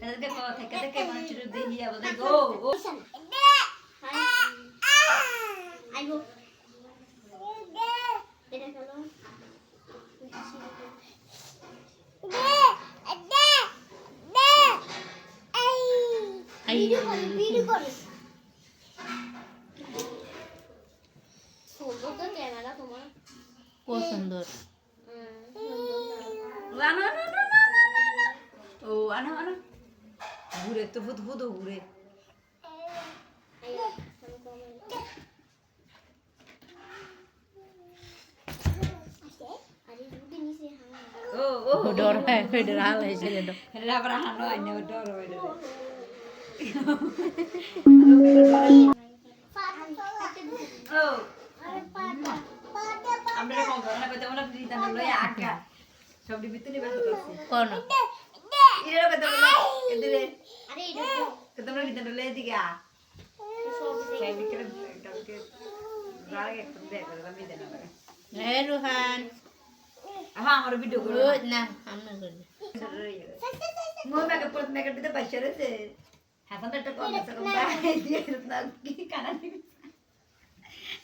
এদেরকে থেকে থেকে মানুষের দেখিয়া বলে গো ও আইবো এটা খেলো ভিডিও করে সুন্দর তো ক্যামেরা তোমার কত সুন্দর আনো ও আনো ঘুরে তো ভূত ঘুরে ও ডর হয় ডর হাল হয়েছে রাবার হানো আইনে ডর হয় রে ও আমরা কোন ধরনের কথা বলা দিতা না লয় আকা সবটি ভিতরে বের করতেছি কোন ইরে কথা বলা এদিরে আরে এটা তোমরা ভিতরে লয় দিকে আ সব সেই ভিতরে কালকে রাগে একটু দেখো আমি দেন না এ রুহান হ্যাঁ আমার ভিডিও করো না আমরা করি মো মেকআপ করতে মেকআপ দিতে পারছে রে এখন তো একটা কম আছে কম বাই দিয়ে না কি কানা দিবি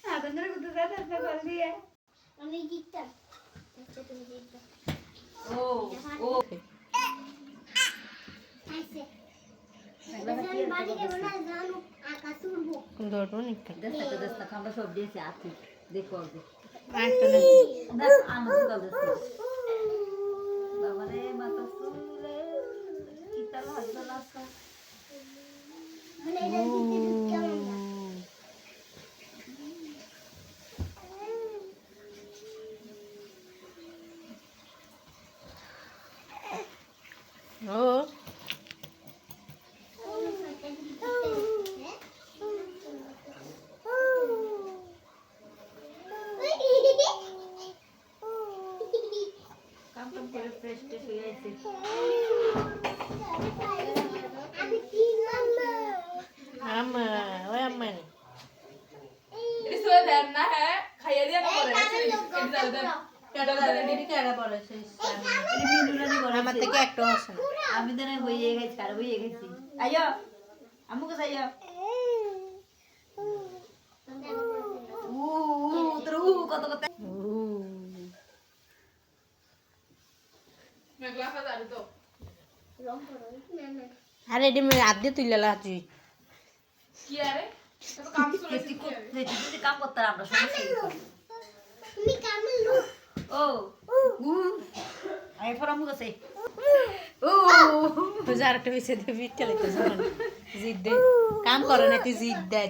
এখন ধরে কত দাদা না কল দিয়ে আমি জিততাম আচ্ছা তুমি জিতবা ও আইছে আমি বাড়ি যাব না জানো আকাশ উড়বো ডরবো নিকা দস্তা আমরা সব দিয়েছি আছি দেখো আইতো না না আমার তো দস্তা বাবা রে মাথা সুলে কিতা লাগলো লাস্ট মানে এটা জিততে কেমন না ও কাম করে ফ্রেশ টেশ হয়ে আইছে আমি তিন নাম্বার আমা ওই আমা इसको देन ना है खाइए दिया ना करे আমার থেকে একটা আসে না আমি তো না হয়ে গেছি আর হয়ে গেছি আইও আমুকে যাইও তোর কত কত मैं ग्लास आ रही तो রং করো না না আরে এডি মে আদি তুইলা লাচি किया रे तो काम सुन যদি কাম করতে আমরা সমস্যা তুমি কামলু ও আই ফর আমুকে যাই ও তুই আর একটা বিছে দে বিট চলে তো জিদ দে কাম করে না তুই জিদ দে